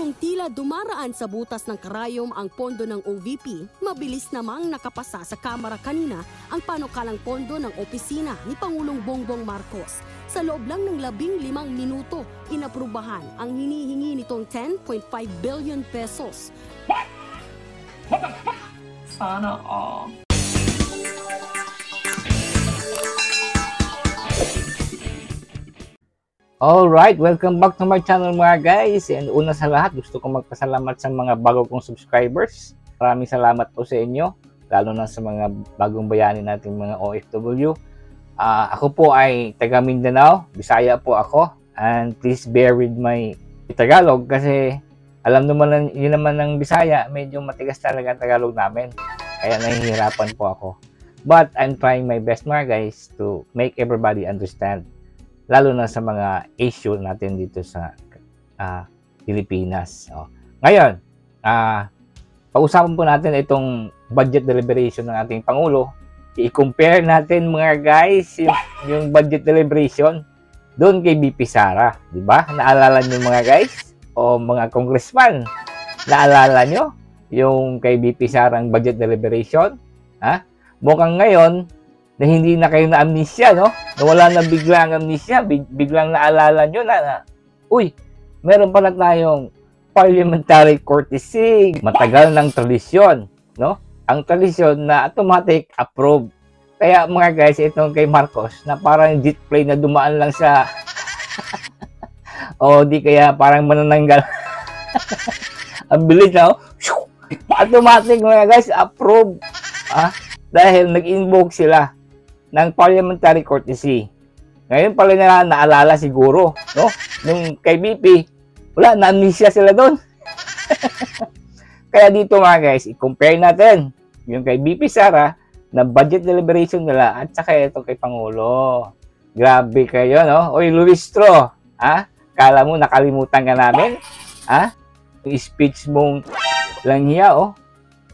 Kung tila dumaraan sa butas ng karayom ang pondo ng OVP, mabilis namang nakapasa sa Kamara kanina ang panukalang pondo ng opisina ni Pangulong Bongbong Marcos. Sa loob lang ng 15 minuto, inaprubahan ang hinihingi nitong 10.5 billion pesos. What the fuck? Sana all. Alright, welcome back to my channel mga guys. And una sa lahat, gusto kong magpasalamat sa mga bago kong subscribers. Maraming salamat po sa inyo, lalo na sa mga bagong bayani natin mga OFW. Ako po ay taga Mindanao, Bisaya po ako. And please bear with my Tagalog kasi alam naman yun naman ng Bisaya, medyo matigas talaga ang Tagalog namin. Kaya nahihirapan po ako. But I'm trying my best mga guys to make everybody understand. Lalo na sa mga issue natin dito sa Pilipinas. Ngayon, pag-usapan po natin itong budget deliberation ng ating Pangulo. I-compare natin mga guys yung budget deliberation doon kay BP Sara. Diba? Naalala nyo mga guys? O mga congressman, naalala nyo yung kay BP Sara ang budget deliberation? Mukhang ngayon, na hindi na kayo na amnesia, no? Nawala na bigla ang amnesia, biglang naalala nyo na, uy, meron pala tayong parliamentary courtesy, matagal ng tradisyon, no? Ang tradisyon na automatic approve. Kaya mga guys, itong kay Marcos, na parang jet plane na dumaan lang sa, o di kaya parang manananggal. Ang bilis na, automatic mga guys, approve. Dahil nag-invoke sila ng parliamentary courtesy. Ngayon pala na naalala siguro, no? Nung kay BP, wala, na-amnesia sila doon. Kaya dito mga guys, i-compare natin yung kay BP Sara na budget deliberation nila at saka ito kay Pangulo. Grabe kayo, no? Oy, Luistro, kala mo nakalimutan ka namin? Yung speech mong lang hiya,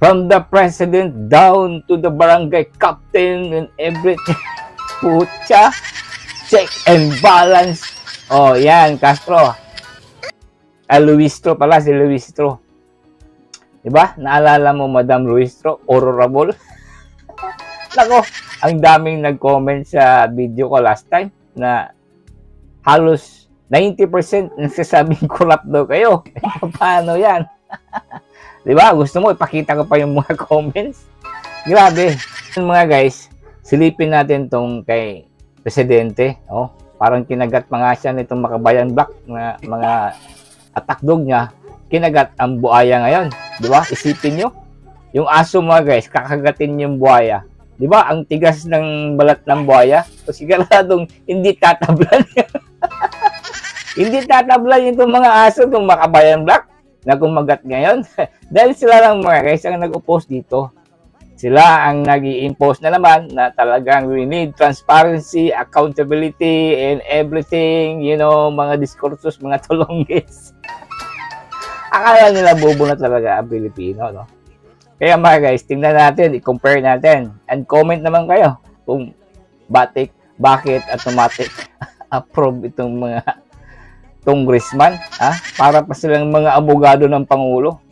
from the president down to the barangay captain and everything. Pucha. Check and balance. Yan, Castro. Luistro pala, si Luistro. Diba? Naalala mo, Madam Luistro? Honorable. Nako, ang daming nag-comment sa video ko last time na halos 90% nagsasabing corrupt daw kayo. Paano yan? Diba? Gusto mo, ipakita ko pa yung mga comments? Grabe. Mga guys, silipin natin tong kay Presidente. Parang kinagat mga siya nitong Makabayan Black na mga atakdog niya. Kinagat ang buhaya ngayon. Diba? Isipin nyo. Yung aso mga guys, kakagatin yung buhaya. Diba? Ang tigas ng balat ng buhaya. So, siguradong hindi tatablan. Hindi tatablan itong mga aso itong Makabayan Black na kumagat ngayon. Dahil sila lang mga guys ang nag-oppose dito. Sila ang nag-i-impose na naman na talagang we need transparency, accountability, and everything, mga diskursos, mga tulonggis. Akala nila bobo na talaga ang Pilipino, no? Kaya mga guys, tingnan natin, i-compare natin, and comment naman kayo kung bakit automatic approve itong mga congressman, para pa silang mga abogado ng Pangulo.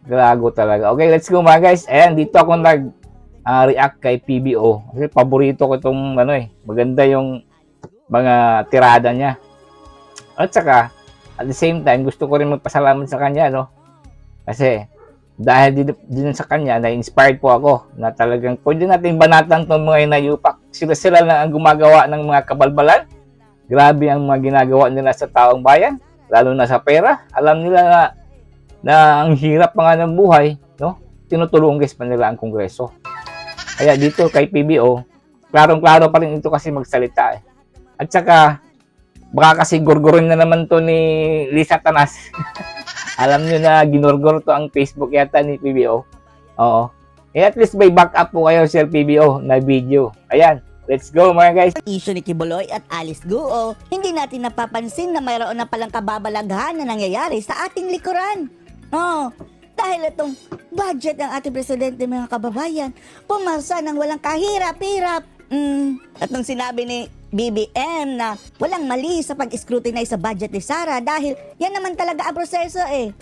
Grago talaga. Okay, let's go mga guys. Ayan, dito ako nag-react kay PBO. Kasi paborito ko itong, maganda yung mga tirada niya. At saka, at the same time, gusto ko rin magpasalamat sa kanya, no? Kasi, dahil din sa kanya, na-inspired po ako na talagang pwede natin banatan itong mga inayupak. Sila lang ang gumagawa ng mga kabalbalan. Grabe ang mga ginagawa nila sa taong bayan, lalo na sa pera. Alam nila na ang hirap pa nga ng buhay, no? Tinutulungan pa nila ang Kongreso. Kaya dito kay PBO, klarong-klaro pa rin ito kasi magsalita. At saka, baka kasi gurgurin na naman to ni Lisa Tanas. Alam nyo na ginurgur to ang Facebook yata ni PBO. Oo. At least may backup po kayo sa PBO na video. Ayan. Let's go mga guys! Issue ni Kibuloy at Alice Guo, hindi natin napapansin na mayroon na palang kababalaghan na nangyayari sa ating likuran. Dahil itong budget ng ating presidente mga kababayan, pumasa ng walang kahirap-hirap. At nung sinabi ni BBM na walang mali sa pag-scrutinize sa budget ni Sara dahil yan naman talaga ang proseso eh.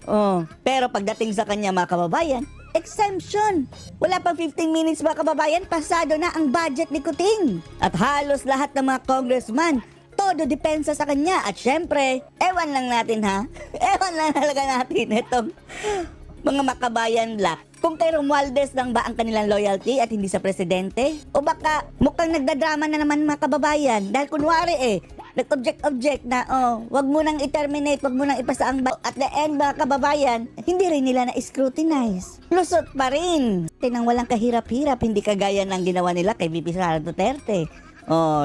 Pero pagdating sa kanya mga kababayan, exemption. Wala pang 15 minutes mga kababayan, pasado na ang budget ni Kuting. At halos lahat ng mga congressman todo depensa sa kanya. At syempre, ewan lang natin ha. Ewan lang talaga natin itong mga makabayan black. Kung kay Romualdez lang ba ang kanilang loyalty at hindi sa presidente? O baka mukhang nagdadrama na naman mga kababayan dahil kunwari nag-object na wag mo nang i-terminate, wag mo nang ipasa ang at the end mga kababayan, hindi rin nila na-scrutinize. Lusot pa rin. Tinang walang kahirap-hirap, hindi kagaya ng ginawa nila kay VP Sara Duterte.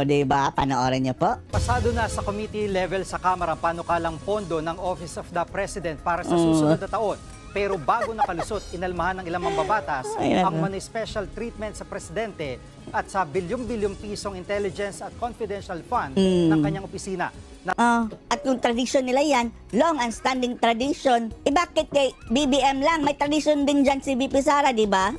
Diba? Panoorin niyo po. Pasado na sa committee level sa Kamara panukalang pondo ng Office of the President para sa susunod na taon. Pero bago nakalusot, inalmahan ng ilang mambabatas ang special treatment sa presidente at sa bilyong-bilyong pisong intelligence at confidential fund ng kanyang opisina. At yung tradition nila yan, long and standing tradition, bakit kay BBM lang? May tradition din dyan si VP Sara, di ba?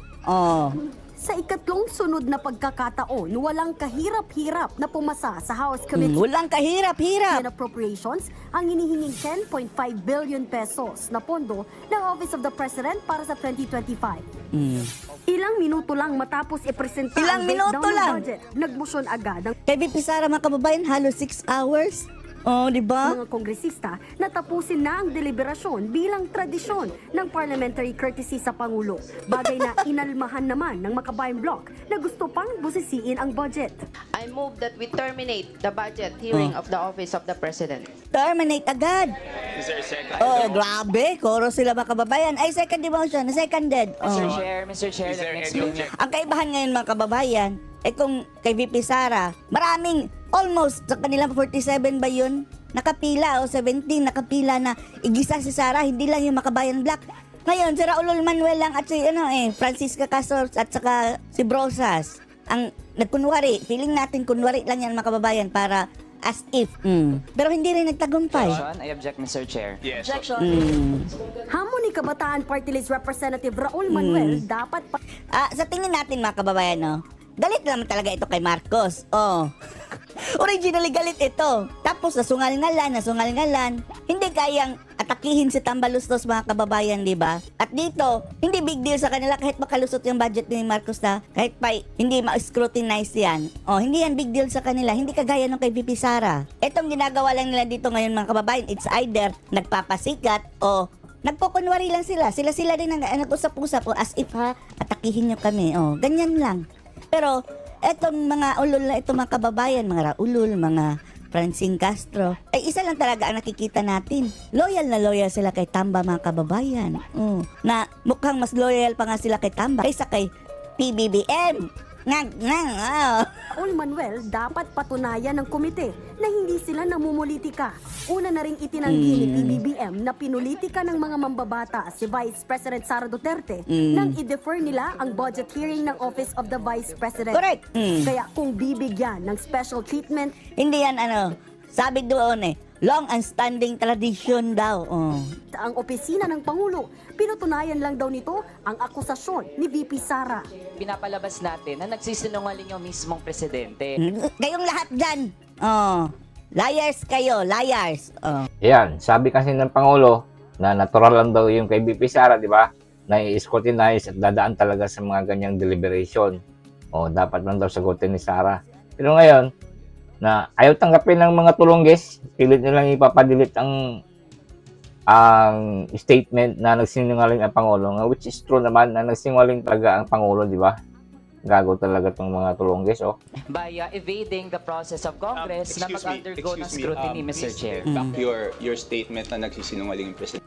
Sa ikatlong sunod na pagkakataon, walang kahirap-hirap na pumasa sa House Committee Walang kahirap-hirap. on Appropriations ang hinihinging 10.5 billion pesos na pondo ng Office of the President para sa 2025. Ilang minuto lang matapos ipresenta Ilang ang minuto breakdown ng lang? budget, nagmotion agad ang Kay VP Sara mga kababayan, halos 6 hours. Di ba? mga kongresista na tapusin na ang deliberasyon bilang tradisyon ng parliamentary courtesy sa Pangulo. Bagay na inalmahan naman ng Makabayan Bloc na gusto pang busisiin ang budget. I move that we terminate the budget hearing of the Office of the President. Terminate agad. Is there a second? Grabe. Choro sila mga kababayan. Ay, second motion. Seconded. Mr. Chair, Is there let me any explain. objection? Ang kaibahan ngayon mga kababayan, kung kay VP Sara, maraming almost sa kanilang 47 ba yun? Nakapila o 17 nakapila na igisa si Sara, hindi lang yung Makabayan Black. Ngayon, si Raul Manuel lang at si Francisca Castro at saka si Brosas. Ang nagkunwari, feeling natin kunwari lang yan mga kababayan para as if. Pero hindi rin nagtagumpay. I object, Mr. Chair. Yes. Hamon ni Kabataan Party List Representative Raul Manuel dapat Sa tingin natin mga kababayan, galit naman talaga ito kay Marcos. Originally galit ito. Tapos nasungal-ngalan. Hindi kayang atakihin si Tambalustos mga kababayan, di ba? At dito, hindi big deal sa kanila kahit makalusot yung budget ni Marcos na kahit pa hindi ma-scrutinize yan. Hindi yan big deal sa kanila. Hindi kagaya nung kay VP Sara. Itong ginagawa lang nila dito ngayon mga kababayan, it's either nagpapasikat o nagpokunwari lang sila. Sila din ang nag-usap-usap as if atakihin nyo kami. Ganyan lang. Pero etong mga ulol na ito mga kababayan, mga Raulul, mga Francine Castro, ay isa lang talaga ang nakikita natin. Loyal na loyal sila kay Tamba mga kababayan. Na mukhang mas loyal pa nga sila kay Tamba kaysa kay PBBM. Raul Manuel dapat patunayan ng komite na hindi sila namumulitika. Una na ring itinanggi ni PBBM na pinulitika ng mga mambabata si Vice President Sara Duterte nang i-defer nila ang budget hearing ng Office of the Vice President. Correct. Kaya kung bibigyan ng special treatment, Hindi yan sabi doon long and standing tradition daw. ang opisina ng Pangulo, pinutunayan lang daw nito ang akusasyon ni VP Sara. Pinapalabas natin na nagsisinungaling yung mismong presidente. Kayong lahat dyan. Liars kayo, liars. Yan, sabi kasi ng Pangulo na natural lang daw yung kay VP Sara, di ba? Na i-scrutinize at dadaan talaga sa mga ganyang deliberation. Dapat lang daw sagutin ni Sara. Pero ngayon, na ayaw tanggapin ng mga tulongges, pilit nilang ipapadilit ang statement na nagsinungaling ang Pangulo, which is true naman na nagsinungaling talaga ang Pangulo, di ba? Gago talaga tong mga tulongges, By evading the process of Congress na mag-undergo ng scrutiny, Mr. Chair. Back your statement na nagsisinungaling yung president.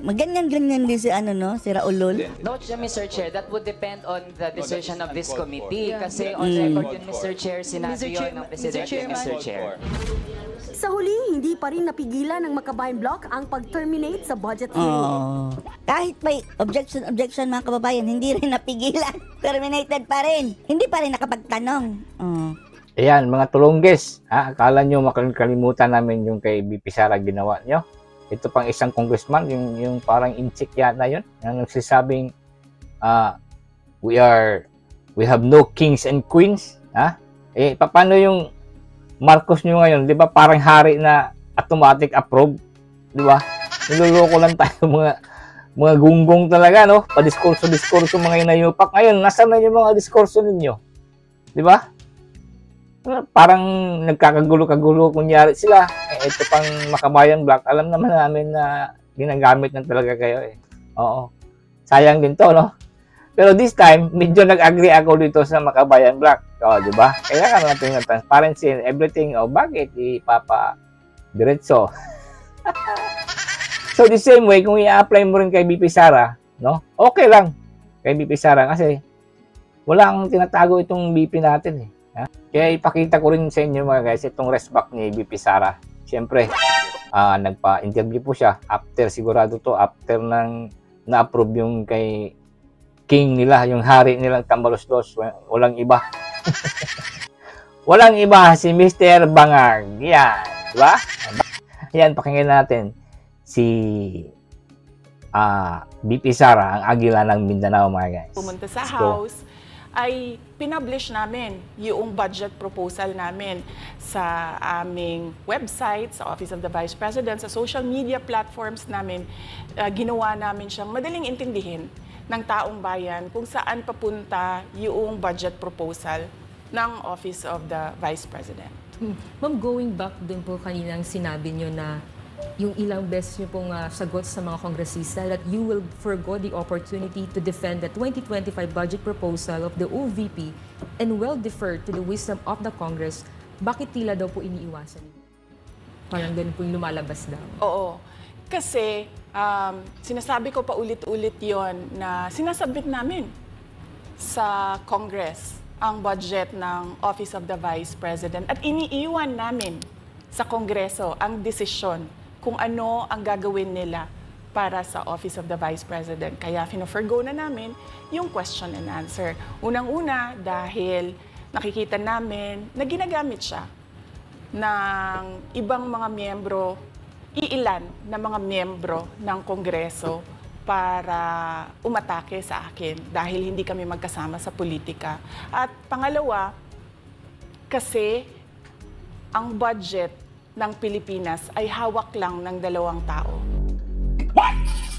Maganyan-ganyan din si si Raulul. Note siya, Mr. Chair, that would depend on the decision of this committee. Kasi on record yun, Mr. Chair, sinabi yun ng Presidente, Mr. Chair. Sa huli, hindi pa rin napigilan ng Makabayan Bloc ang pag-terminate sa budget hearing. Kahit may objection mga kababayan, hindi rin napigilan. Terminated pa rin. Hindi pa rin nakapagtanong. Ayan, mga tulongges, akala nyo makalimutan namin yung kay VP Sara ginawa nyo? Ito pang isang congressman, yung parang inchik yata yun, na nagsasabing, we have no kings and queens, Eh, paano yung Marcos nyo ngayon? Di ba parang hari na automatic approve? Di ba? Niloloko lang tayo mga gunggong talaga, no? Padiskurso-diskurso mga inayupak. Ngayon, nasaan na yung mga diskurso ninyo? Di ba? Parang nagkakagulo-kagulo kunyari sila. Eh, ito pang Makabayan Black. Alam naman namin na ginagamit na talaga kayo eh. Oo. Sayang din to, no? Pero this time, medyo nag-agree ako dito sa Makabayan Black. O, di ba? Kailangan natin ng transparency and everything. O, bakit ipapa-diretso? So, the same way, kung i-apply mo rin kay BP Sara, no? Okay lang kay BP Sara kasi walang tinatago itong BP natin eh. Ha? Kaya ipakita ko rin sa inyo mga guys, itong respect ni BP Sara. Siyempre, nagpa-interview po siya. After, sigurado to, after nang na-approve yung kay king nila, yung hari nilang Tambaluslos, walang iba. Walang iba, si Mr. Bangag. Yan, diba? Yan, pakinggan natin si BP Sara, ang agila ng Mindanao, mga guys. Pumunta sa House, ay pinublish namin yung budget proposal namin sa aming website, sa Office of the Vice President, sa social media platforms namin. Ginawa namin siyang madaling intindihin ng taong bayan kung saan papunta yung budget proposal ng Office of the Vice President. Ma'am, going back dun po kaninang sinabi nyo na yung ilang beses nyo pong sagot sa mga kongresista that you will forgo the opportunity to defend the 2025 budget proposal of the OVP and will defer to the wisdom of the Congress, bakit tila daw po iniiwasan? Parang ganun po yung lumalabas daw. Oo. Kasi sinasabi ko pa ulit-ulit yon na sinasubmit namin sa Congress ang budget ng Office of the Vice President at iniiwan namin sa Kongreso ang desisyon kung ano ang gagawin nila para sa Office of the Vice President. Kaya fino-forgo na namin yung question and answer. Unang-una dahil nakikita namin na ginagamit siya ng ibang mga miyembro, iilan na mga miyembro ng Kongreso para umatake sa akin dahil hindi kami magkasama sa politika. At pangalawa, kasi ang budget ng Pilipinas ay hawak lang ng 2 tao.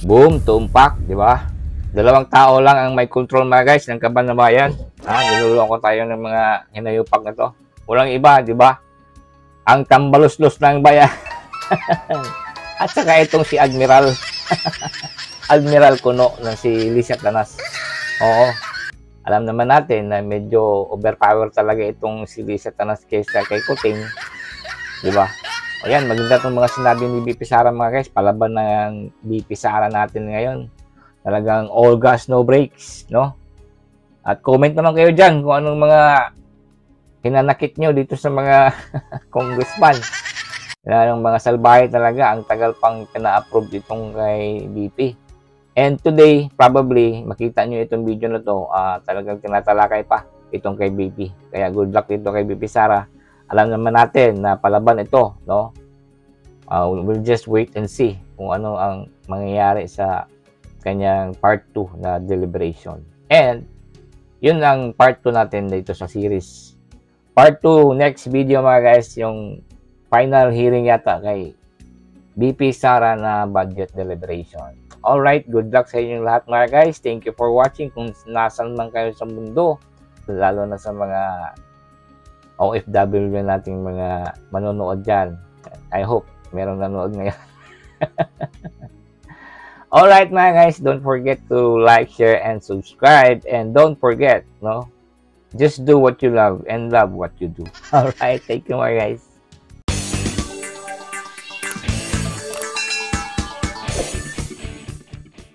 Boom, tumpak, di ba? 2 tao lang ang may control mga guys ng Kaban na Bayan. Niluloko tayo ng mga hinayupak na to. Walang iba, di ba? Ang Tambaluslos ng bayan. At saka itong si Admiral. Admiral Kuno na si Lisa Tanas. Oo. Alam naman natin na medyo overpower talaga itong si Lisa Tanas kaysa kay Kuting. Di ba? Ayan, maganda itong mga sinabi ni BP Sara mga guys. Palaban ng BP Sara natin ngayon. Talagang all gas, no brakes, no? At comment naman kayo dyan kung anong mga hinanakit nyo dito sa mga congressman. Yung mga salbahe talaga, ang tagal pang pina-approve itong kay BP. And today, probably, makita nyo itong video na to, talagang tinatalakay pa itong kay BP. Kaya good luck dito kay BP Sara. Alam naman natin na palaban ito, no? We'll just wait and see kung ano ang mangyayari sa kanyang part 2 na deliberation. And, yun ang part 2 natin dito sa series. Part 2, next video mga guys, yung final hearing yata kay BP Sara na budget deliberation. Alright, good luck sa inyong lahat mga guys. Thank you for watching. Kung nasan man kayo sa mundo, lalo na sa mga OFW nating mga manonood dyan. I hope merong nanonood ngayon. Alright mga guys, don't forget to like, share, and subscribe. And don't forget, no? Just do what you love and love what you do. Alright, thank you mga guys.